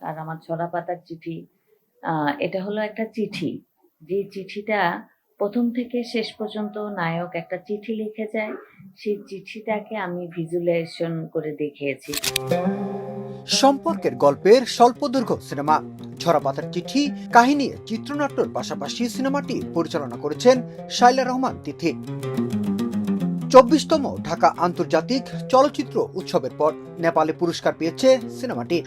আর আমার ছড়া পাতার চিঠি এটা হলো একটা চিঠি। যে চিঠিটা ১ম থেকে শেষ পর্যন্ত নায়ক একটা চিঠি লিখে যায়। সেই চিঠিটাকে আমি ভিজুয়ালাইজেশন করে দেখিয়েছি। সম্পর্কের গল্পের স্বল্পদৈর্ঘ্য সিনেমা ঝরাপাতার চিঠি কাহিনী চিত্রনাট্যের পাশাপাশি সিনেমাটি পরিচালনা করেছেন শায়লা রহমান তিথি। ২৪তম ঢাকা আন্তর্জাতিক চলচ্চিত্র উৎসবের পর নেপালে পুরস্কার পেয়েছে সিনেমাটি।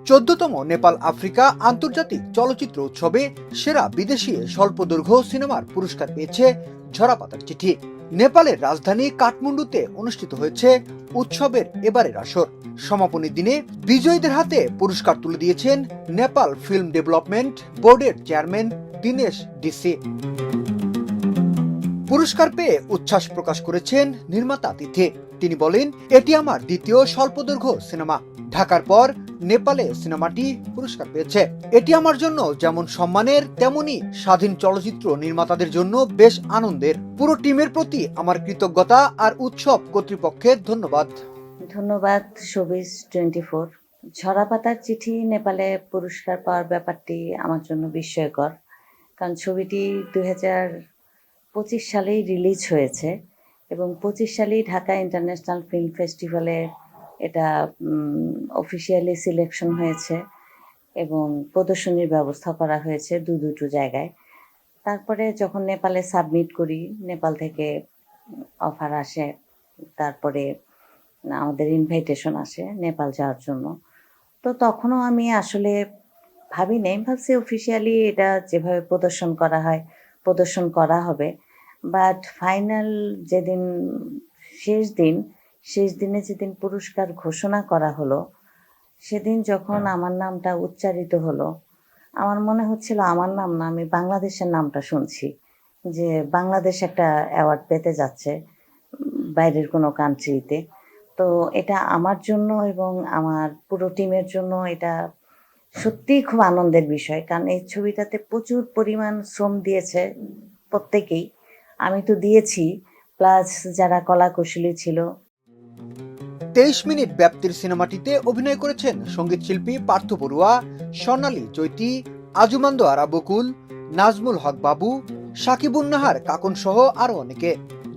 ১৪তম নেপাল আফ্রিকা আন্তর্জাতিক চলচ্চিত্র উৎসবে সেরা বিদেশি স্বল্পদৈর্ঘ্য সিনেমার পুরস্কার পেয়েছে ঝরাপাতার চিঠি। নেপালের রাজধানী কাঠমান্ডুতে অনুষ্ঠিত হয়েছে উৎসবের এবারের আসর। সমাপনী দিনে বিজয়ীদের হাতে পুরস্কার তুলে দিয়েছেন নেপাল ফিল্ম ডেভেলপমেন্ট বোর্ডের চেয়ারম্যান দীনেশ ডিসি। পুরস্কার পেয়ে উচ্ছ্বাস প্রকাশ করেছেন নির্মাতা তিথি। তিনি বলেন, এটি আমার দ্বিতীয় স্বল্পদৈর্ঘ্য সিনেমা। ঢাকার পর নেপালে সিনেমাটি পুরস্কার পেয়েছে। এটি আমার জন্য যেমন সম্মানের তেমনি স্বাধীন চলচ্চিত্র নির্মাতাদের জন্য বেশ আনন্দের। পুরো টিমের প্রতি আমার কৃতজ্ঞতা আর উৎসব কর্তৃপক্ষের ধন্যবাদ। ধন্যবাদ শোবিজ 24। ঝরাপাতার চিঠি নেপালে পুরস্কার পাওয়ার ব্যাপারটি আমার জন্য বিস্ময়কর। কারণ ছবিটি ২০২৫ সালেই রিলিজ হয়েছে এবং ২৫ সালেই ঢাকা ইন্টারন্যাশনাল ফিল্ম ফেস্টিভ্যালে এটা অফিসিয়ালি সিলেকশন হয়েছে এবং প্রদর্শনীর ব্যবস্থা করা হয়েছে দুটো জায়গায়। তারপরে যখন নেপালে সাবমিট করি, নেপাল থেকে অফার আসে, তারপরে আমাদের ইনভাইটেশন আসে নেপাল যাওয়ার জন্য। তো তখনও আমি আসলে ভাবি নাই, ভাবছি অফিসিয়ালি এটা যেভাবে প্রদর্শন করা হয় প্রদর্শন করা হবে। বাট ফাইনাল যেদিন শেষ দিনে যেদিন পুরস্কার ঘোষণা করা হলো, সেদিন যখন আমার নামটা উচ্চারিত হলো, আমার মনে হচ্ছিল আমার নাম না, আমি বাংলাদেশের নামটা শুনছি, যে বাংলাদেশ একটা অ্যাওয়ার্ড পেতে যাচ্ছে বাইরের কোনো কান্ট্রিতে। তো এটা আমার জন্য এবং আমার পুরো টিমের জন্য এটা সত্যিই খুব আনন্দের বিষয়। কারণ এই ছবিটাতে প্রচুর পরিমাণ শ্রম দিয়েছে প্রত্যেকেই। আমি তো দিয়েছি, প্লাস যারা কলাকুশলী ছিল। ২৩ মিনিট ব্যাপ্তির সিনেমাটিতে অভিনয় করেছেন সঙ্গীত শিল্পী পার্থ বড়ুয়া, স্বর্ণালী চৈতি, আজুমান্দ আরা বকুল, নাজমুল হক বাবু, সাকিবুন নাহার কাকন সহ আরো অনেকে।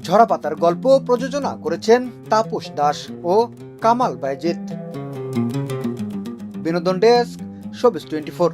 ঝরাপাতার গল্প প্রযোজনা করেছেন তাপস দাস ও কামাল বাইজিত। বিনোদন ডেস্ক, শোবিজ 24।